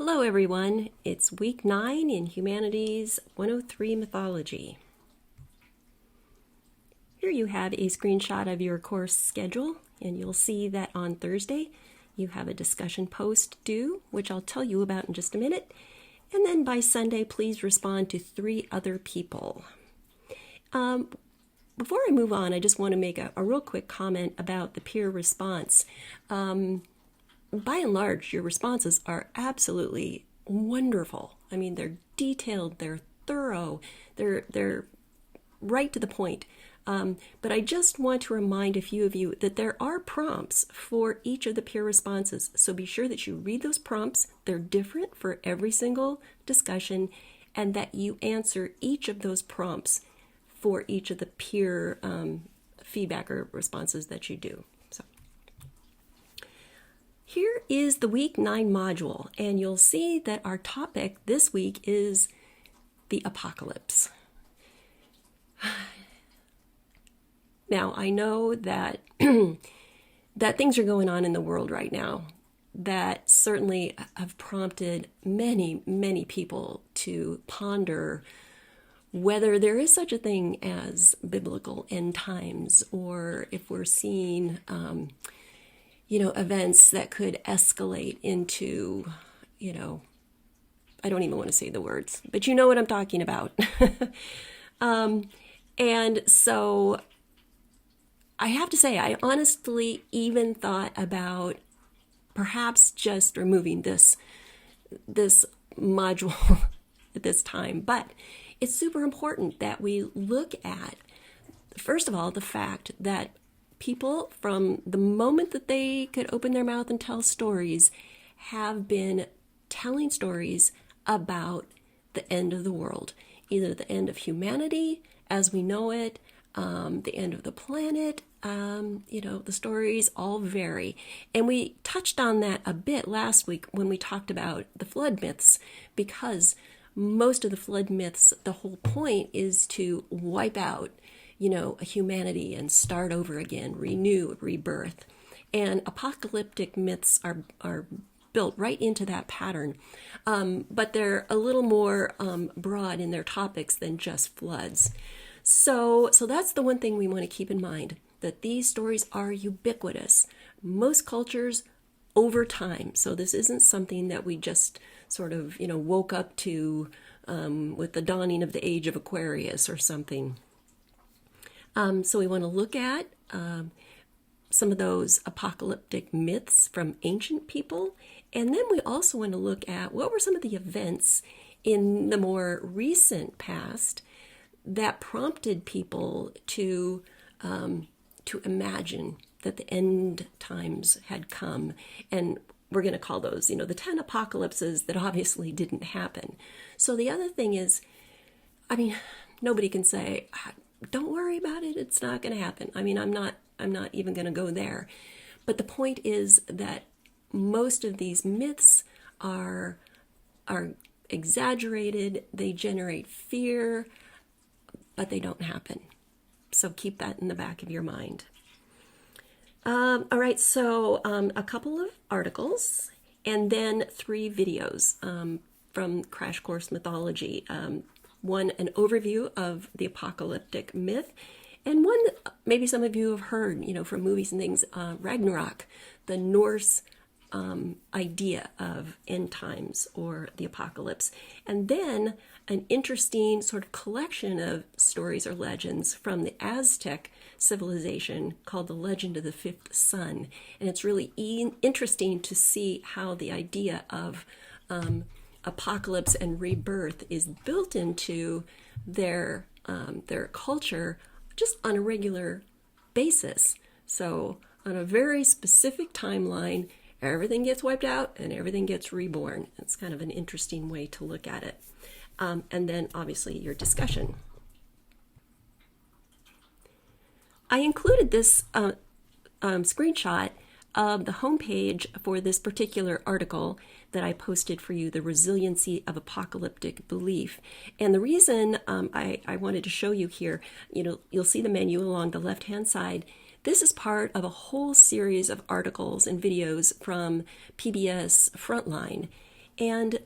Hello everyone, it's week 9 in Humanities 103 Mythology. Here you have a screenshot of your course schedule, and you'll see that on Thursday you have a discussion post due, which I'll tell you about in just a minute. And then by Sunday, please respond to 3 other people. Before I move on, I just want to make a real quick comment about the peer response. By and large, your responses are absolutely wonderful. I mean, they're detailed, they're thorough, they're right to the point. But I just want to remind a few of you that there are prompts for each of the peer responses. So be sure that you read those prompts. They're different for every single discussion, and that you answer each of those prompts for each of the peer feedback or responses that you do. Here is the week 9 module, and you'll see that our topic this week is the apocalypse. Now, I know that that things are going on in the world right now that certainly have prompted many, many people to ponder whether there is such a thing as biblical end times, or if we're seeing events that could escalate into, I don't even want to say the words, but you know what I'm talking about. And so I have to say, I honestly even thought about perhaps just removing this module at this time. But it's super important that we look at, first of all, the fact that people, from the moment that they could open their mouth and tell stories, have been telling stories about the end of the world, either the end of humanity as we know it, the end of the planet. The stories all vary. And we touched on that a bit last week when we talked about the flood myths, because most of the flood myths, the whole point is to wipe out humanity and start over again, renew, rebirth. And apocalyptic myths are built right into that pattern. But they're a little more broad in their topics than just floods. So that's the one thing we want to keep in mind, that these stories are ubiquitous. Most cultures over time. So this isn't something that we just sort of, woke up to with the dawning of the age of Aquarius or something. So we want to look at some of those apocalyptic myths from ancient people. And then we also want to look at what were some of the events in the more recent past that prompted people to imagine that the end times had come. And we're going to call those, the 10 apocalypses that obviously didn't happen. So the other thing is, nobody can say, don't worry about it, it's not going to happen. I'm not even going to go there. But the point is that most of these myths are exaggerated, they generate fear, but they don't happen. So keep that in the back of your mind. All right, so a couple of articles and then 3 videos from Crash Course Mythology. One, an overview of the apocalyptic myth, and one that maybe some of you have heard, from movies and things, Ragnarok, the Norse idea of end times or the apocalypse. And then an interesting sort of collection of stories or legends from the Aztec civilization called the Legend of the Fifth Sun. And it's really interesting to see how the idea of apocalypse and rebirth is built into their culture just on a regular basis. So on a very specific timeline, everything gets wiped out and everything gets reborn. It's kind of an interesting way to look at it. And then obviously your discussion. I included this screenshot of the homepage for this particular article that I posted for you, The Resiliency of Apocalyptic Belief. And the reason I wanted to show you here, you'll see the menu along the left-hand side. This is part of a whole series of articles and videos from PBS Frontline. And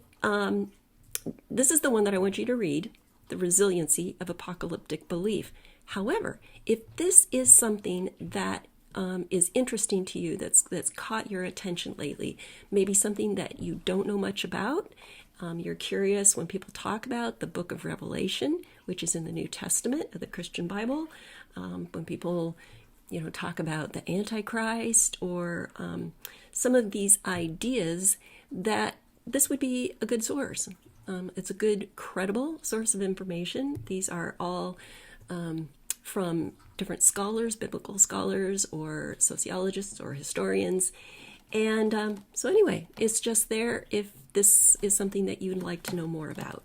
this is the one that I want you to read, The Resiliency of Apocalyptic Belief. However, if this is something that is interesting to you, that's caught your attention lately, maybe something that you don't know much about, you're curious when people talk about the book of Revelation, which is in the New Testament of the Christian Bible, when people talk about the Antichrist or some of these ideas, that this would be a good source. It's a good, credible source of information. These are all from different scholars, biblical scholars, or sociologists, or historians. And so anyway, it's just there if this is something that you'd like to know more about.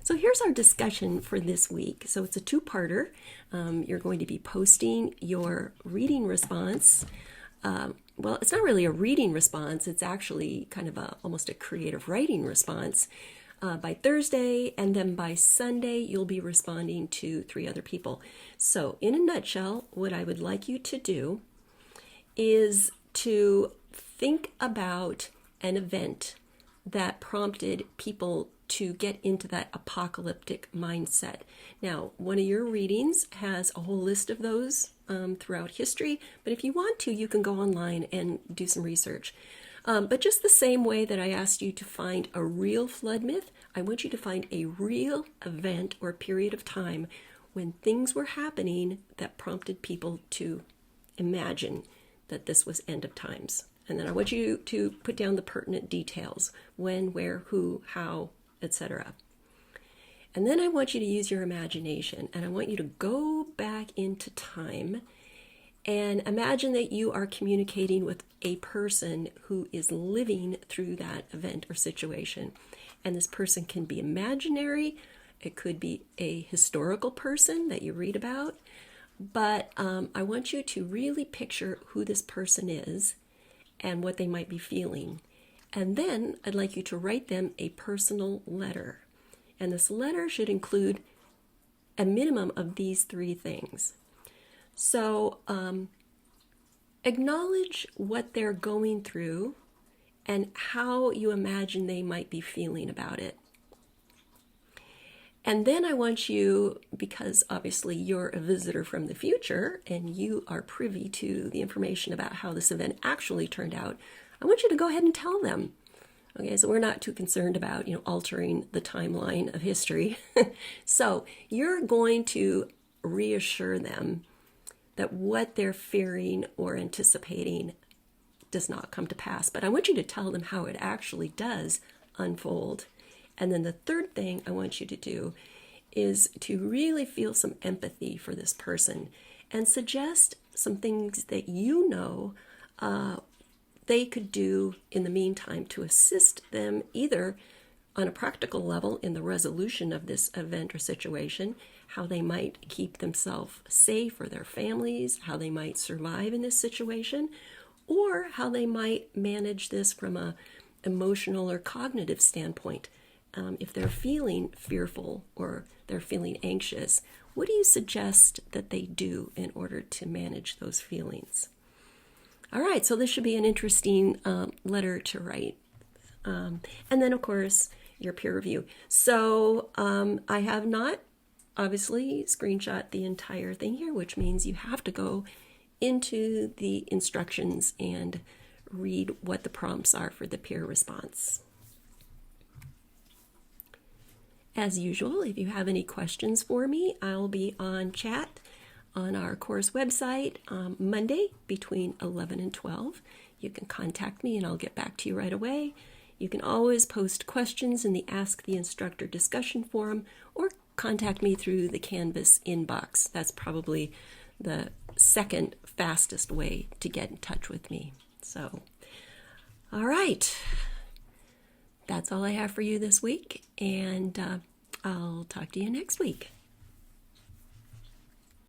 So here's our discussion for this week. So it's a two-parter. You're going to be posting your reading response. Well, it's not really a reading response. It's actually kind of almost a creative writing response by Thursday. And then by Sunday, you'll be responding to 3 other people. So in a nutshell, what I would like you to do is to think about an event that prompted people to get into that apocalyptic mindset. Now, one of your readings has a whole list of those throughout history, but if you want to, you can go online and do some research. But just the same way that I asked you to find a real flood myth, I want you to find a real event or period of time when things were happening that prompted people to imagine that this was end of times. And then I want you to put down the pertinent details: when, where, who, how, etc. And then I want you to use your imagination, and I want you to go back into time and imagine that you are communicating with a person who is living through that event or situation. And this person can be imaginary, it could be a historical person that you read about, but I want you to really picture who this person is and what they might be feeling. And then I'd like you to write them a personal letter. And this letter should include a minimum of these 3 things. So acknowledge what they're going through and how you imagine they might be feeling about it. And then I want you, because obviously you're a visitor from the future and you are privy to the information about how this event actually turned out, I want you to go ahead and tell them. Okay, so we're not too concerned about, altering the timeline of history. So you're going to reassure them that what they're fearing or anticipating does not come to pass. But I want you to tell them how it actually does unfold. And then the third thing I want you to do is to really feel some empathy for this person and suggest some things that they could do in the meantime to assist them, either on a practical level in the resolution of this event or situation, how they might keep themselves safe or their families, how they might survive in this situation, or how they might manage this from a emotional or cognitive standpoint. If they're feeling fearful or they're feeling anxious, what do you suggest that they do in order to manage those feelings? All right, so this should be an interesting letter to write. And then, of course, your peer review. So I have not, obviously, screenshot the entire thing here, which means you have to go into the instructions and read what the prompts are for the peer response. As usual, if you have any questions for me, I'll be on chat on our course website Monday between 11 and 12. You can contact me and I'll get back to you right away. You can always post questions in the Ask the Instructor discussion forum or contact me through the Canvas inbox. That's probably the second fastest way to get in touch with me. So, all right. That's all I have for you this week, and I'll talk to you next week.